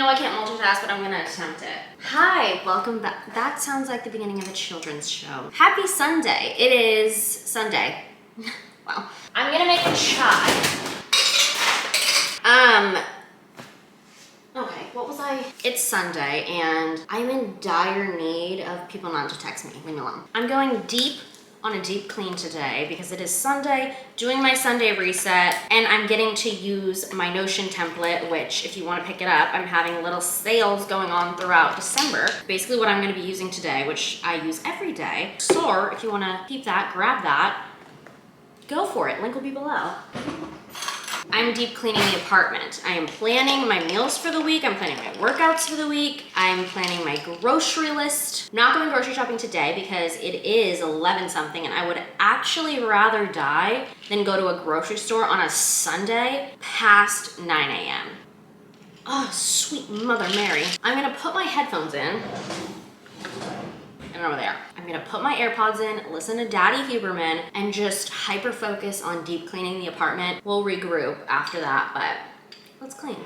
know I can't multitask, but I'm gonna attempt it. Hi, welcome back. That sounds like the beginning of a children's show. Happy Sunday. It is Sunday. Wow. I'm gonna make a chai. Okay, what was I? It's Sunday and I'm in dire need of people not to text me. Leave me alone. I'm going deep on a deep clean today because it is Sunday, doing my Sunday reset, and I'm getting to use my Notion template, which if you want to pick it up, I'm having little sales going on throughout December. Basically what I'm going to be using today, which I use every day. So if you want to keep that, grab that, go for it. Link will be below. I'm deep cleaning the apartment. I am planning my meals for the week. I'm planning my workouts for the week. I'm planning my grocery list. I'm not going grocery shopping today because it is 11 something and I would actually rather die than go to a grocery store on a Sunday past 9 a.m. Oh, sweet Mother Mary. I'm gonna put my headphones in. And over there. I'm gonna put my AirPods in, listen to Daddy Huberman, and just hyper focus on deep cleaning the apartment. We'll regroup after that, but let's clean.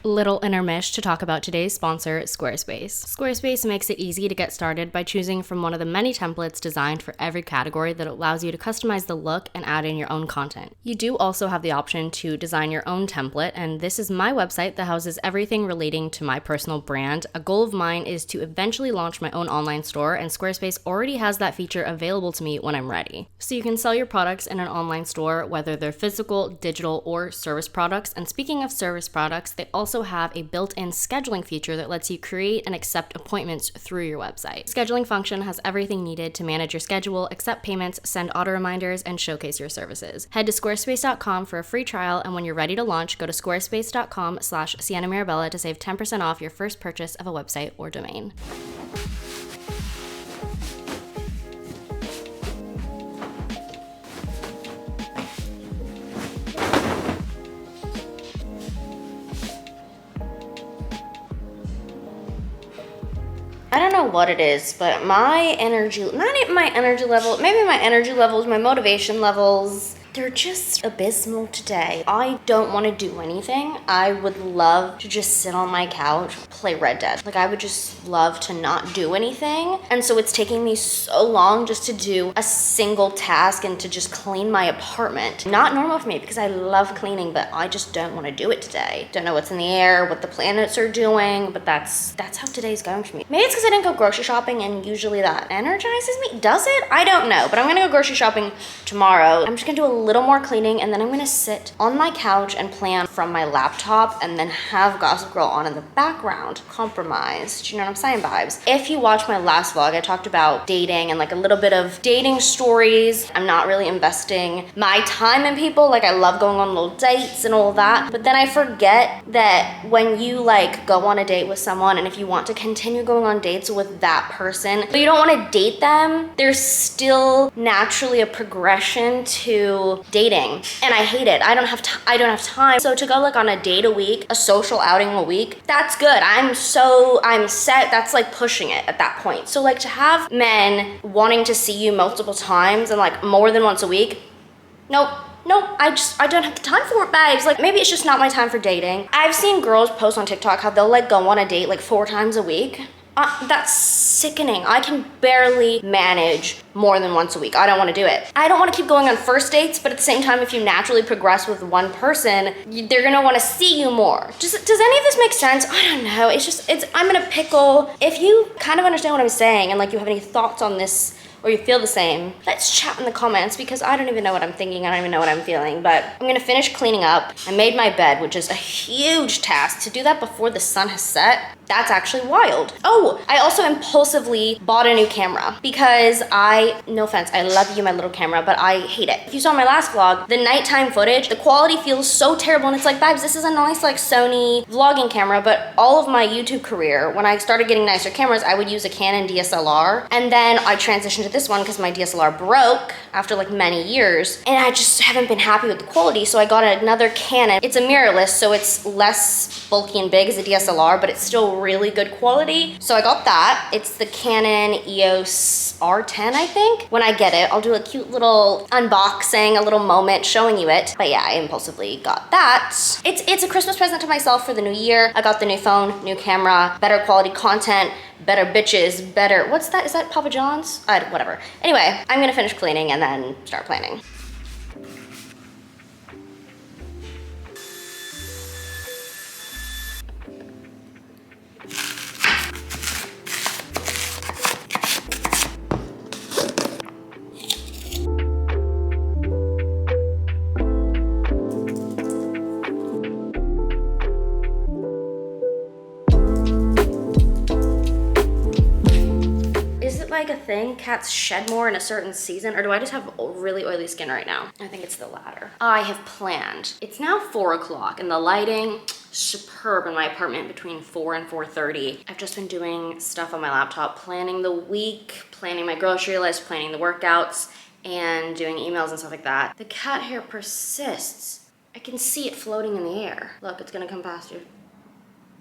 Little intermish to talk about today's sponsor, Squarespace. Squarespace makes it easy to get started by choosing from one of the many templates designed for every category that allows you to customize the look and add in your own content. You do also have the option to design your own template, and this is my website that houses everything relating to my personal brand. A goal of mine is to eventually launch my own online store, and Squarespace already has that feature available to me when I'm ready. So you can sell your products in an online store, whether they're physical, digital, or service products. And speaking of service products, they also have a built-in scheduling feature that lets you create and accept appointments through your website. The scheduling function has everything needed to manage your schedule, accept payments, send auto reminders, and showcase your services. Head to squarespace.com for a free trial, and when you're ready to launch, go to squarespace.com/Siena Mirabella to save 10% off your first purchase of a website or domain. I don't know what it is, but my energy, not even my energy level, maybe my energy levels, my motivation levels, they're just abysmal today. I don't want to do anything. I would love to just sit on my couch, play Red Dead. Like I would just love to not do anything. And so it's taking me so long just to do a single task and to just clean my apartment. Not normal for me because I love cleaning, but I just don't want to do it today. Don't know what's in the air, what the planets are doing, but that's how today's going for me. Maybe it's because I didn't go grocery shopping and usually that energizes me. Does it? I don't know, but I'm gonna go grocery shopping tomorrow. I'm just gonna do a little more cleaning and then I'm gonna sit on my couch and plan from my laptop and then have Gossip Girl on in the background. Compromised, you know what I'm saying, vibes. If you watched my last vlog, I talked about dating and like a little bit of dating stories. I'm not really investing my time in people. Like I love going on little dates and all that, but then I forget that when you like go on a date with someone and if you want to continue going on dates with that person, but you don't want to date them, there's still naturally a progression to dating, and I hate it. I don't have time. So to go like on a date a week, a social outing a week, that's good. I'm set. That's like pushing it at that point. So like to have men wanting to see you multiple times and like more than once a week, nope, I don't have the time for it, babes. Like maybe it's just not my time for dating. I've seen girls post on TikTok how they'll like go on a date like 4 times a week. That's sickening. I can barely manage more than once a week. I don't want to do it. I don't want to keep going on first dates, but at the same time, if you naturally progress with one person, they're going to want to see you more. Does any of this make sense? I don't know. I'm in a pickle. If you kind of understand what I'm saying and like you have any thoughts on this or you feel the same, let's chat in the comments because I don't even know what I'm thinking. I don't even know what I'm feeling, but I'm gonna finish cleaning up. I made my bed, which is a huge task. To do that before the sun has set, That's actually wild. Oh, I also impulsively bought a new camera because no offense, I love you, my little camera, but I hate it. If you saw my last vlog, the nighttime footage, the quality feels so terrible, and it's like, babes, this is a nice like Sony vlogging camera, but all of my YouTube career, when I started getting nicer cameras, I would use a Canon DSLR, and then I transitioned to this one because my DSLR broke after like many years, and I just haven't been happy with the quality, so I got another Canon. It's a mirrorless, so it's less bulky and big as a DSLR, but it's still really good quality. So I got that. It's the Canon EOS R10, I think. When I get it, I'll do a cute little unboxing, a little moment showing you it. But yeah, I impulsively got that. It's a Christmas present to myself for the new year. I got the new phone, new camera, better quality content, better bitches, better, what's that? Is that Papa John's? Whatever. Anyway, I'm gonna finish cleaning and then start planning. Like a thing, cats shed more in a certain season, or do I just have really oily skin right now? I think it's the latter. I have planned. It's now 4 o'clock and the lighting, superb in my apartment between 4 and 4:30. I've just been doing stuff on my laptop, planning the week, planning my grocery list, planning the workouts, and doing emails and stuff like that. The cat hair persists. I can see it floating in the air. Look, it's gonna come past you.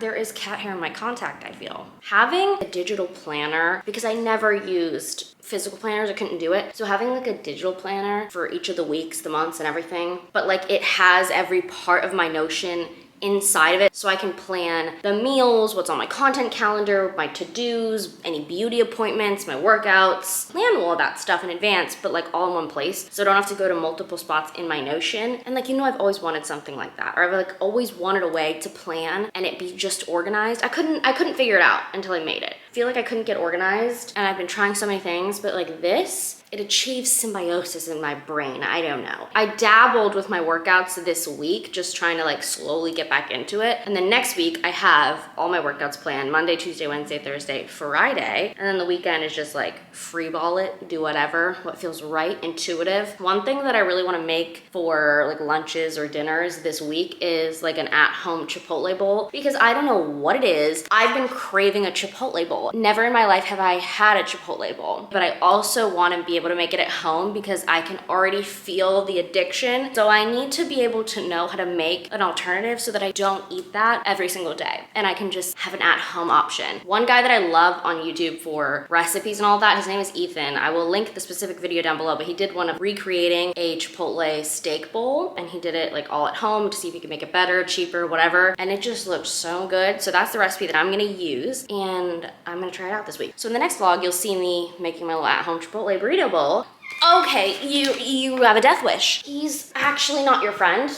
There is cat hair in my contact, I feel. Having a digital planner, because I never used physical planners, I couldn't do it. So having like a digital planner for each of the weeks, the months and everything, but like it has every part of my Notion inside of it, so I can plan the meals, what's on my content calendar, my to-dos, any beauty appointments, my workouts, plan all of that stuff in advance, but like all in one place, so I don't have to go to multiple spots in my Notion. And like, you know, I've always wanted something like that, or I've like always wanted a way to plan and it be just organized. I couldn't figure it out until I made it. I feel like I couldn't get organized, and I've been trying so many things, but like this, it achieves symbiosis in my brain. I don't know. I dabbled with my workouts this week, just trying to like slowly get back into it. And then next week I have all my workouts planned, Monday, Tuesday, Wednesday, Thursday, Friday. And then the weekend is just like free ball it, do whatever, what feels right, intuitive. One thing that I really wanna make for like lunches or dinners this week is like an at-home Chipotle bowl, because I don't know what it is. I've been craving a Chipotle bowl. Never in my life have I had a Chipotle bowl, but I also wanna be able to make it at home because I can already feel the addiction. So I need to be able to know how to make an alternative so that I don't eat that every single day, and I can just have an at-home option. One guy that I love on YouTube for recipes and all that, his name is Ethan. I will link the specific video down below, but he did one of recreating a Chipotle steak bowl, and he did it like all at home to see if he could make it better, cheaper, whatever, and it just looked so good. So that's the recipe that I'm gonna use, and I'm gonna try it out this week. So in the next vlog, you'll see me making my little at-home Chipotle burrito bowl. Okay, you have a death wish. He's actually not your friend,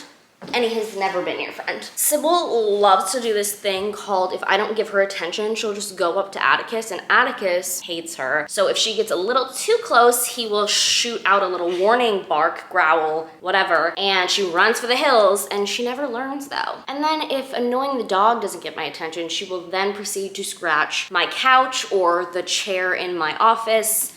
and he has never been your friend. Sybil loves to do this thing called, if I don't give her attention, she'll just go up to Atticus, and Atticus hates her. So if she gets a little too close, he will shoot out a little warning bark, growl, whatever, and she runs for the hills, and she never learns though. And then if annoying the dog doesn't get my attention, she will then proceed to scratch my couch or the chair in my office.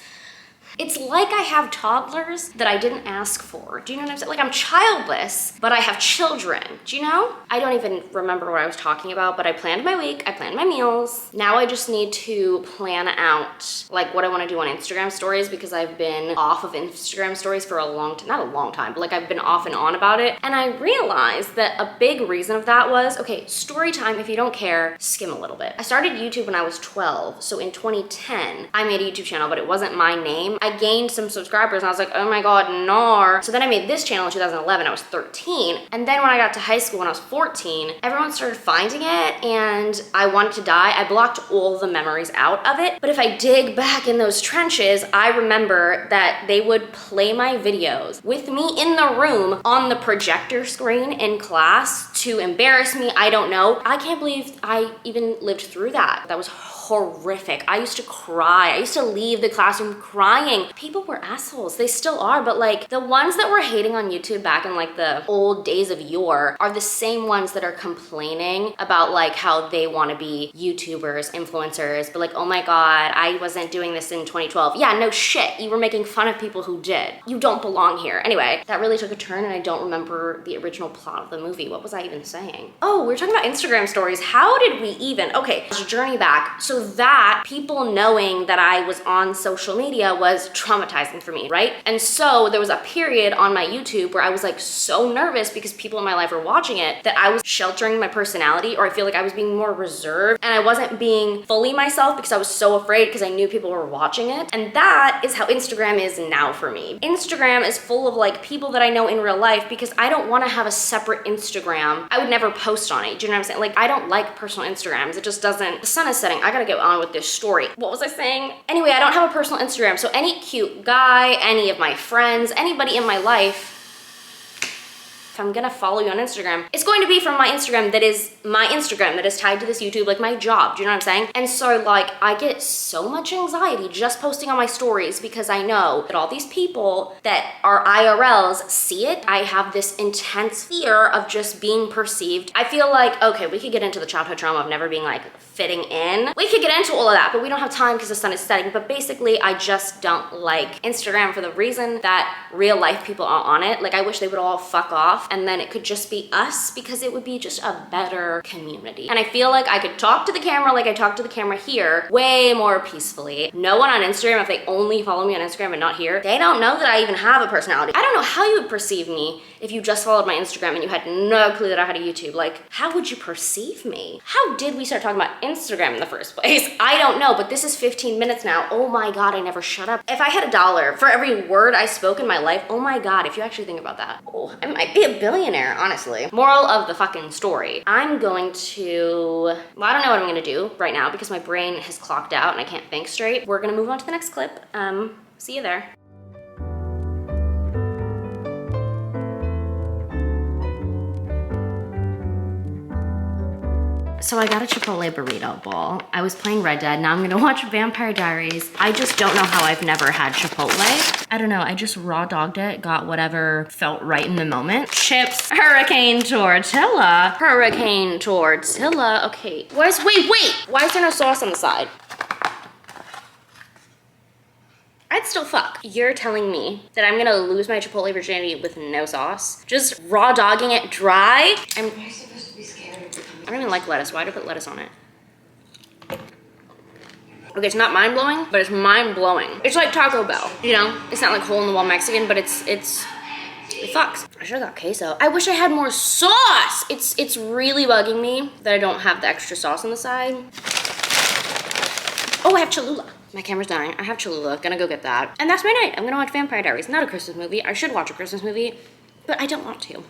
It's like I have toddlers that I didn't ask for. Do you know what I'm saying? Like, I'm childless, but I have children. Do you know? I don't even remember what I was talking about, but I planned my week, I planned my meals. Now I just need to plan out like what I want to do on Instagram stories, because I've been off of Instagram stories for a long time, not a long time, but like I've been off and on about it. And I realized that a big reason of that was, okay, story time, if you don't care, skim a little bit. I started YouTube when I was 12. So in 2010, I made a YouTube channel, but it wasn't my name. I gained some subscribers and I was like, oh my God, nar. So then I made this channel in 2011, I was 13. And then when I got to high school when I was 14, everyone started finding it and I wanted to die. I blocked all the memories out of it. But if I dig back in those trenches, I remember that they would play my videos with me in the room on the projector screen in class to embarrass me. I don't know. I can't believe I even lived through that. That was horrific. I used to cry. I used to leave the classroom crying. People were assholes. They still are, but like the ones that were hating on YouTube back in like the old days of yore are the same ones that are complaining about like how they want to be YouTubers, influencers, but like, oh my God, I wasn't doing this in 2012. Yeah, no shit. You were making fun of people who did. You don't belong here. Anyway, that really took a turn and I don't remember the original plot of the movie. What was I even saying? Oh, we were talking about Instagram stories. How did we even? Okay, let's journey back. So that people knowing that I was on social media was traumatizing for me, right? And so there was a period on my YouTube where I was like so nervous because people in my life were watching it that I was sheltering my personality, or I feel like I was being more reserved and I wasn't being fully myself because I was so afraid because I knew people were watching it. And that is how Instagram is now for me. Instagram is full of like people that I know in real life because I don't want to have a separate Instagram. I would never post on it. Do you know what I'm saying? Like, I don't like personal Instagrams. It just doesn't, the sun is setting. I gotta get on with this story. What was I saying? Anyway, I don't have a personal Instagram. So any cute guy, any of my friends, anybody in my life, if I'm gonna follow you on Instagram, it's going to be from my Instagram that is tied to this YouTube, like my job. Do you know what I'm saying? And so like, I get so much anxiety just posting on my stories because I know that all these people that are IRLs see it. I have this intense fear of just being perceived. I feel like, okay, we could get into the childhood trauma of never being like fitting in. We could get into all of that, but we don't have time because the sun is setting. But basically, I just don't like Instagram for the reason that real life people are on it. Like, I wish they would all fuck off and then it could just be us because it would be just a better community. And I feel like I could talk to the camera like I talk to the camera here way more peacefully. No one on Instagram, if they only follow me on Instagram and not here, they don't know that I even have a personality. I don't know how you would perceive me if you just followed my Instagram and you had no clue that I had a YouTube. Like, how would you perceive me? How did we start talking about Instagram in the first place? I don't know, but this is 15 minutes now. Oh my God, I never shut up. If I had $1 for every word I spoke in my life, oh my God, if you actually think about that, oh, I might be a billionaire, honestly. Moral of the fucking story. I'm going to, well, I don't know what I'm gonna do right now because my brain has clocked out and I can't think straight. We're gonna move on to the next clip. See you there. So I got a Chipotle burrito bowl. I was playing Red Dead, now I'm gonna watch Vampire Diaries. I just don't know how I've never had Chipotle. I don't know, I just raw dogged it, got whatever felt right in the moment. Chips, hurricane tortilla. Hurricane tortilla, okay. Wait, why is there no sauce on the side? I'd still fuck. You're telling me that I'm gonna lose my Chipotle virginity with no sauce? Just raw dogging it dry? You're supposed to be scared. I don't even like lettuce. Why'd I put lettuce on it? Okay, it's not mind-blowing, but it's mind-blowing. It's like Taco Bell, you know? It's not like hole-in-the-wall Mexican, but it fucks. I should've got queso. I wish I had more sauce! It's really bugging me that I don't have the extra sauce on the side. Oh, I have Cholula. My camera's dying. I have Cholula. Gonna go get that. And that's my night. I'm gonna watch Vampire Diaries. Not a Christmas movie. I should watch a Christmas movie, but I don't want to.